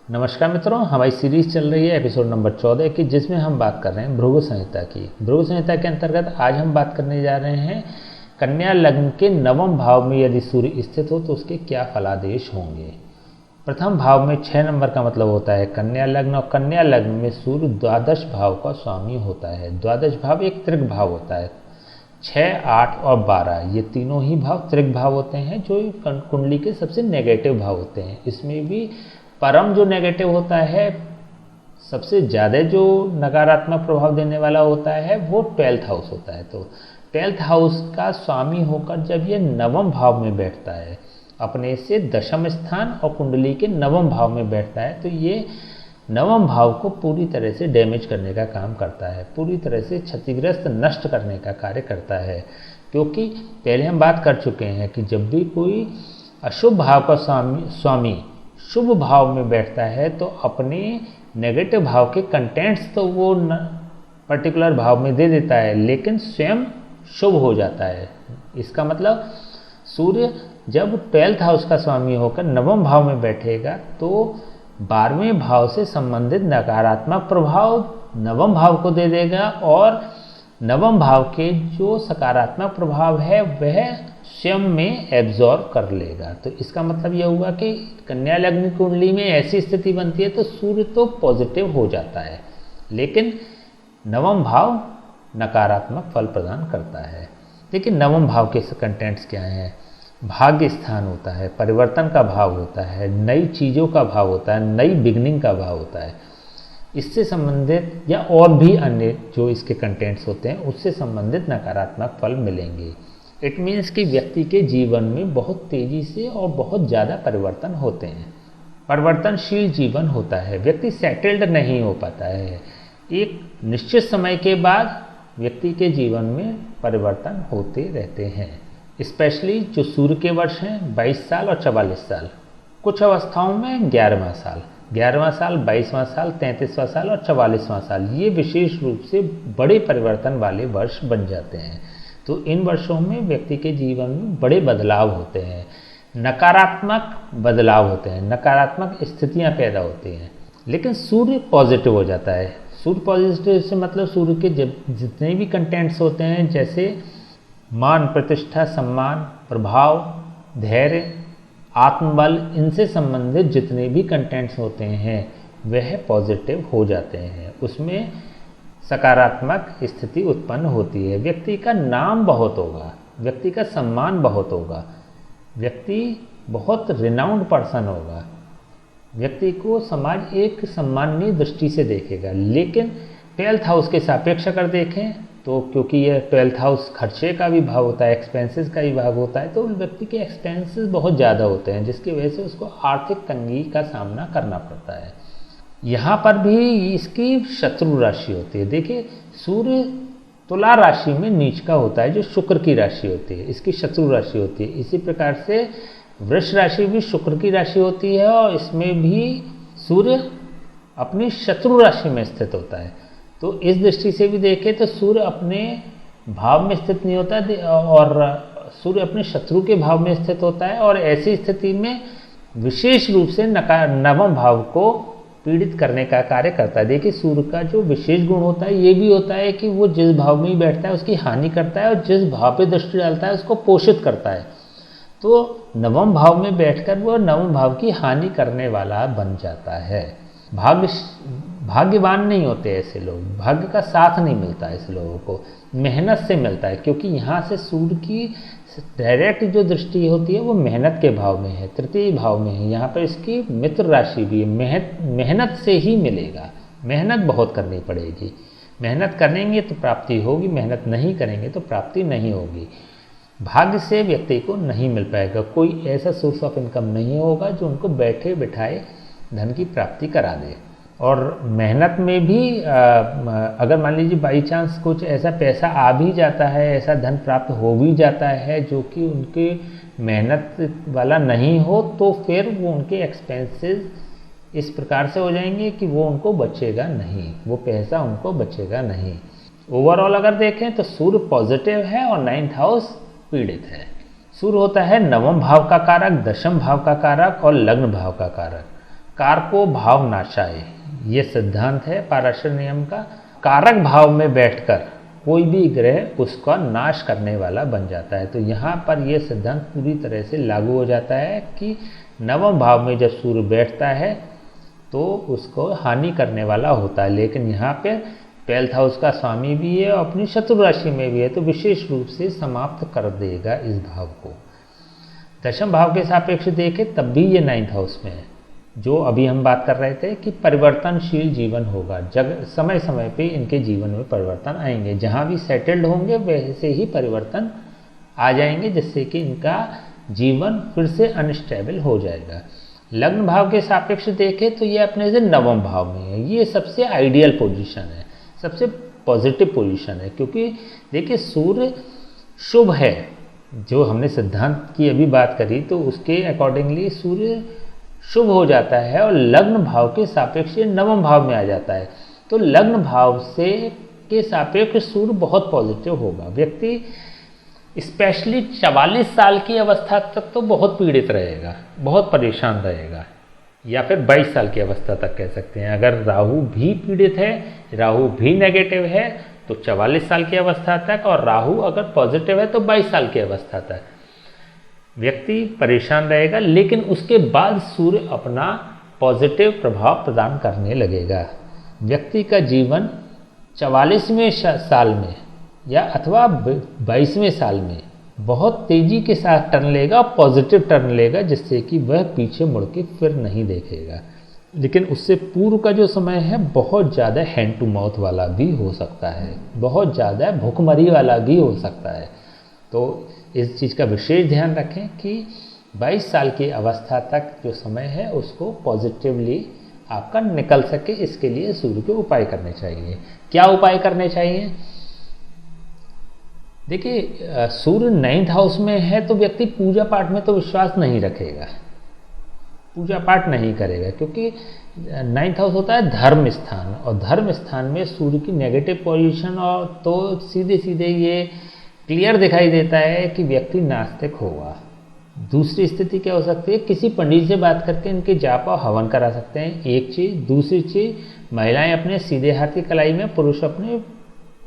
नमस्कार मित्रों, हमारी सीरीज चल रही है एपिसोड नंबर 14 की, जिसमें हम बात कर रहे हैं भृगु संहिता की। भृगु संहिता के अंतर्गत आज हम बात करने जा रहे हैं कन्या लग्न के नवम भाव में यदि सूर्य स्थित हो तो उसके क्या फलादेश होंगे। प्रथम भाव में 6 नंबर का मतलब होता है कन्या लग्न, और कन्या लग्न में सूर्य द्वादश भाव का स्वामी होता है। द्वादश भाव एक त्रिक भाव होता है। 6, 8 और 12 ये तीनों ही भाव त्रिक भाव होते हैं, जो कुंडली के सबसे नेगेटिव भाव होते हैं। इसमें भी परम जो नेगेटिव होता है, सबसे ज़्यादा जो नकारात्मक प्रभाव देने वाला होता है, वो 12th हाउस होता है। तो 12th हाउस का स्वामी होकर जब ये नवम भाव में बैठता है, अपने से दशम स्थान और कुंडली के नवम भाव में बैठता है, तो ये नवम भाव को पूरी तरह से डैमेज करने का काम करता है, पूरी तरह से क्षतिग्रस्त नष्ट करने का कार्य करता है। क्योंकि पहले हम बात कर चुके हैं कि जब भी कोई अशुभ भाव का स्वामी शुभ भाव में बैठता है तो अपने नेगेटिव भाव के कंटेंट्स तो वो पर्टिकुलर भाव में दे देता है, लेकिन स्वयं शुभ हो जाता है। इसका मतलब सूर्य जब 12th हाउस का स्वामी होकर नवम भाव में बैठेगा तो 12वें भाव से संबंधित नकारात्मक प्रभाव नवम भाव को दे देगा, और नवम भाव के जो सकारात्मक प्रभाव है वह स्वयं में एब्जॉर्ब कर लेगा। तो इसका मतलब यह हुआ कि कन्या लग्न कुंडली में ऐसी स्थिति बनती है तो सूर्य तो पॉजिटिव हो जाता है, लेकिन नवम भाव नकारात्मक फल प्रदान करता है। लेकिन नवम भाव के कंटेंट्स क्या हैं? भाग्य स्थान होता है, परिवर्तन का भाव होता है, नई चीज़ों का भाव होता है, नई बिगनिंग का भाव होता है। इससे संबंधित या और भी अन्य जो इसके कंटेंट्स होते हैं उससे संबंधित नकारात्मक फल मिलेंगे। इट मीन्स कि व्यक्ति के जीवन में बहुत तेज़ी से और बहुत ज़्यादा परिवर्तन होते हैं, परिवर्तनशील जीवन होता है, व्यक्ति सेटल्ड नहीं हो पाता है। एक निश्चित समय के बाद व्यक्ति के जीवन में परिवर्तन होते रहते हैं। स्पेशली जो सूर्य के वर्ष हैं 22 साल और 44 साल, कुछ अवस्थाओं में 11वां साल, 22वां साल, 33वां साल और 44वां साल, ये विशेष रूप से बड़े परिवर्तन वाले वर्ष बन जाते हैं। तो इन वर्षों में व्यक्ति के जीवन में बड़े बदलाव होते हैं, नकारात्मक बदलाव होते हैं, नकारात्मक स्थितियां पैदा होती हैं। लेकिन सूर्य पॉजिटिव हो जाता है। सूर्य पॉजिटिव से मतलब सूर्य के जितने भी कंटेंट्स होते हैं, जैसे मान, प्रतिष्ठा, सम्मान, प्रभाव, धैर्य, आत्मबल, इनसे संबंधित जितने भी कंटेंट्स होते हैं वह पॉजिटिव हो जाते हैं। उसमें सकारात्मक स्थिति उत्पन्न होती है। व्यक्ति का नाम बहुत होगा, व्यक्ति का सम्मान बहुत होगा, व्यक्ति बहुत रिनाउंड पर्सन होगा, व्यक्ति को समाज एक सम्माननीय दृष्टि से देखेगा। लेकिन 12th हाउस के सापेक्ष अगर देखें तो, क्योंकि यह 12th हाउस खर्चे का भी भाव होता है, एक्सपेंसेस का भी भाग होता है, तो व्यक्ति के एक्सपेंसेस बहुत ज़्यादा होते हैं, जिसकी वजह से उसको आर्थिक तंगी का सामना करना पड़ता है। यहाँ पर भी इसकी शत्रु राशि होती है। देखिए, सूर्य तुला राशि में नीच का होता है, जो शुक्र की राशि होती है, इसकी शत्रु राशि होती है। इसी प्रकार से वृष राशि भी शुक्र की राशि होती है, और इसमें भी सूर्य अपनी शत्रु राशि में स्थित होता है। तो इस दृष्टि से भी देखें तो सूर्य अपने भाव में स्थित नहीं होता, और सूर्य अपने शत्रु के भाव में स्थित होता है, और ऐसी स्थिति में विशेष रूप से नवम भाव को पीड़ित करने का कार्य करता है। देखिए, सूर्य का जो विशेष गुण होता है ये भी होता है कि वो जिस भाव में ही बैठता है उसकी हानि करता है, और जिस भाव पे दृष्टि डालता है उसको पोषित करता है। तो नवम भाव में बैठकर वो नवम भाव की हानि करने वाला बन जाता है। भाग्यवान नहीं होते ऐसे लोग, भाग्य का साथ नहीं मिलता ऐसे लोगों को, मेहनत से मिलता है। क्योंकि यहाँ से सूर्य की डायरेक्ट जो दृष्टि होती है वो मेहनत के भाव में है, तृतीय भाव में है। यहाँ पर इसकी मित्र राशि भी है। मेहनत से ही मिलेगा, मेहनत बहुत करनी पड़ेगी। मेहनत करेंगे तो प्राप्ति होगी, मेहनत नहीं करेंगे तो प्राप्ति नहीं होगी। भाग्य से व्यक्ति को नहीं मिल पाएगा, कोई ऐसा सोर्स ऑफ इनकम नहीं होगा जो उनको बैठे बिठाए धन की प्राप्ति करा दे। और मेहनत में भी अगर मान लीजिए बाई चांस कुछ ऐसा पैसा आ भी जाता है, ऐसा धन प्राप्त हो भी जाता है जो कि उनके मेहनत वाला नहीं हो, तो फिर वो उनके एक्सपेंसेस इस प्रकार से हो जाएंगे कि वो उनको बचेगा नहीं, वो पैसा उनको बचेगा नहीं। ओवरऑल अगर देखें तो सूर्य पॉजिटिव है और 9th हाउस पीड़ित है। सूर्य होता है नवम भाव का कारक, दशम भाव का कारक और लग्न भाव का कारक। कारको भाव नाशाए, ये सिद्धांत है पाराशर नियम का। कारक भाव में बैठकर कोई भी ग्रह उसका नाश करने वाला बन जाता है। तो यहाँ पर यह सिद्धांत पूरी तरह से लागू हो जाता है कि नवम भाव में जब सूर्य बैठता है तो उसको हानि करने वाला होता है, लेकिन यहाँ पे 12th हाउस का स्वामी भी है और अपनी शत्रु राशि में भी है, तो विशेष रूप से समाप्त कर देगा इस भाव को। दशम भाव के सापेक्ष देखें तब भी ये 9th हाउस में है, जो अभी हम बात कर रहे थे कि परिवर्तनशील जीवन होगा। समय समय पे इनके जीवन में परिवर्तन आएंगे, जहाँ भी सेटल्ड होंगे वैसे ही परिवर्तन आ जाएंगे, जिससे कि इनका जीवन फिर से अनस्टेबल हो जाएगा। लग्न भाव के सापेक्ष देखें तो ये अपने से नवम भाव में है। ये सबसे आइडियल पोजीशन है, सबसे पॉजिटिव पोजीशन है, क्योंकि देखिए सूर्य शुभ है। जो हमने सिद्धांत की अभी बात करी तो उसके अकॉर्डिंगली सूर्य शुभ हो जाता है और लग्न भाव के सापेक्ष नवम भाव में आ जाता है। तो लग्न भाव से के सापेक्ष सूर्य बहुत पॉजिटिव होगा। व्यक्ति स्पेशली 44 साल की अवस्था तक तो बहुत पीड़ित रहेगा, बहुत परेशान रहेगा, या फिर 22 साल की अवस्था तक कह सकते हैं। अगर राहु भी पीड़ित है, राहु भी नेगेटिव है तो 44 साल की अवस्था तक, और राहु अगर पॉजिटिव है तो 22 साल की अवस्था तक व्यक्ति परेशान रहेगा। लेकिन उसके बाद सूर्य अपना पॉजिटिव प्रभाव प्रदान करने लगेगा। व्यक्ति का जीवन 44वें साल में या अथवा 22वें साल में बहुत तेजी के साथ टर्न लेगा, पॉजिटिव टर्न लेगा, जिससे कि वह पीछे मुड़ के फिर नहीं देखेगा। लेकिन उससे पूर्व का जो समय है बहुत ज़्यादा हैंड टू माउथ वाला भी हो सकता है, बहुत ज़्यादा भुखमरी वाला भी हो सकता है। तो इस चीज़ का विशेष ध्यान रखें कि 22 साल की अवस्था तक जो समय है उसको पॉजिटिवली आपका निकल सके, इसके लिए सूर्य के उपाय करने चाहिए। क्या उपाय करने चाहिए? देखिए सूर्य 9th हाउस में है तो व्यक्ति पूजा पाठ में तो विश्वास नहीं रखेगा, पूजा पाठ नहीं करेगा, क्योंकि 9th हाउस होता है धर्म स्थान, और धर्म स्थान में सूर्य की नेगेटिव पोजीशन, और तो सीधे सीधे ये क्लियर दिखाई देता है कि व्यक्ति नास्तिक होगा। दूसरी स्थिति क्या हो सकती है? किसी पंडित से बात करके इनके जाप और हवन करा सकते हैं, एक चीज़। दूसरी चीज़, महिलाएं अपने सीधे हाथ की कलाई में, पुरुष अपने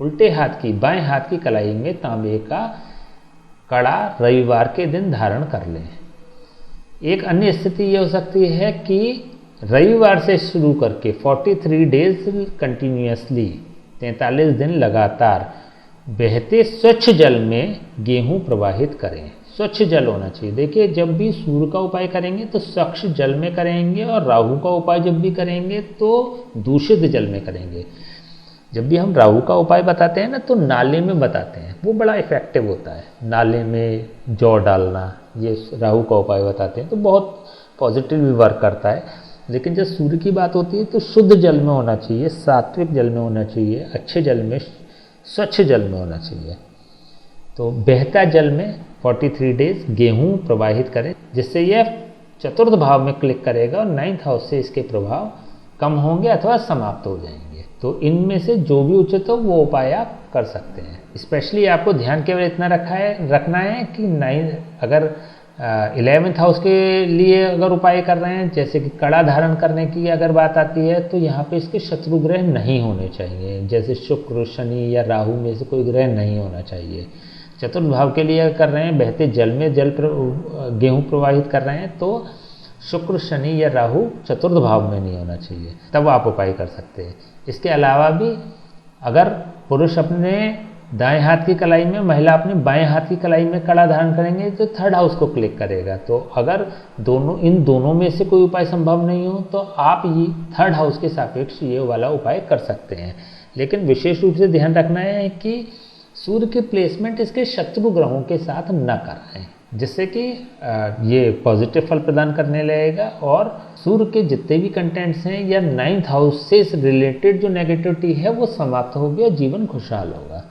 उल्टे हाथ की बाएं हाथ की कलाई में तांबे का कड़ा रविवार के दिन धारण कर लें। एक अन्य स्थिति ये हो सकती है कि रविवार से शुरू करके 43 डेज कंटिन्यूसली 43 दिन लगातार बहते स्वच्छ जल में गेहूं प्रवाहित करें। स्वच्छ जल होना चाहिए। देखिए जब भी सूर्य का उपाय करेंगे तो स्वच्छ जल में करेंगे, और राहु का उपाय जब भी करेंगे तो दूषित जल में करेंगे। जब भी हम राहु का उपाय बताते हैं ना तो नाले में बताते हैं, वो बड़ा इफेक्टिव होता है। नाले में जौ डालना, ये राहु का उपाय बताते हैं तो बहुत पॉजिटिव वर्क करता है। लेकिन जब सूर्य की बात होती है तो शुद्ध जल में होना चाहिए, सात्विक जल में होना चाहिए, अच्छे जल में, स्वच्छ जल में होना चाहिए। तो बहता जल में 43 डेज गेहूं प्रवाहित करें, जिससे यह चतुर्थ भाव में क्लिक करेगा और 9th हाउस से इसके प्रभाव कम होंगे अथवा समाप्त हो जाएंगे। तो इनमें से जो भी उचित हो वो उपाय आप कर सकते हैं। स्पेशली आपको ध्यान केवल इतना रखना है कि 11th हाउस के लिए अगर उपाय कर रहे हैं, जैसे कि कड़ा धारण करने की अगर बात आती है तो यहाँ पे इसके शत्रु ग्रह नहीं होने चाहिए, जैसे शुक्र, शनि या राहु में से कोई ग्रह नहीं होना चाहिए। चतुर्थ भाव के लिए कर रहे हैं, बहते जल में गेहूं प्रवाहित कर रहे हैं, तो शुक्र, शनि या राहु चतुर्थ भाव में नहीं होना चाहिए, तब आप उपाय कर सकते हैं। इसके अलावा भी अगर पुरुष अपने दाएं हाथ की कलाई में, महिला अपने बाएं हाथ की कलाई में कड़ा धारण करेंगे तो 3rd हाउस को क्लिक करेगा। तो अगर इन दोनों में से कोई उपाय संभव नहीं हो तो आप ये 3rd हाउस के सापेक्ष ये वाला उपाय कर सकते हैं। लेकिन विशेष रूप से ध्यान रखना है कि सूर्य के प्लेसमेंट इसके शत्रु ग्रहों के साथ न कराएं, जिससे कि ये पॉजिटिव फल प्रदान करने लगेगा और सूर्य के जितने भी कंटेंट्स हैं या 9th हाउस से रिलेटेड जो नेगेटिविटी है वो समाप्त होगी और जीवन खुशहाल होगा।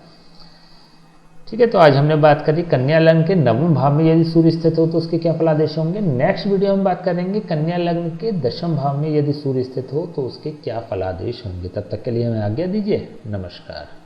ठीक है, तो आज हमने बात करी कन्या लग्न के 9वें भाव में यदि सूर्य स्थित हो तो उसके क्या फलादेश होंगे। नेक्स्ट वीडियो में बात करेंगे कन्या लग्न के 10वें भाव में यदि सूर्य स्थित हो तो उसके क्या फलादेश होंगे। तब तक के लिए हमें आज्ञा दीजिए। नमस्कार।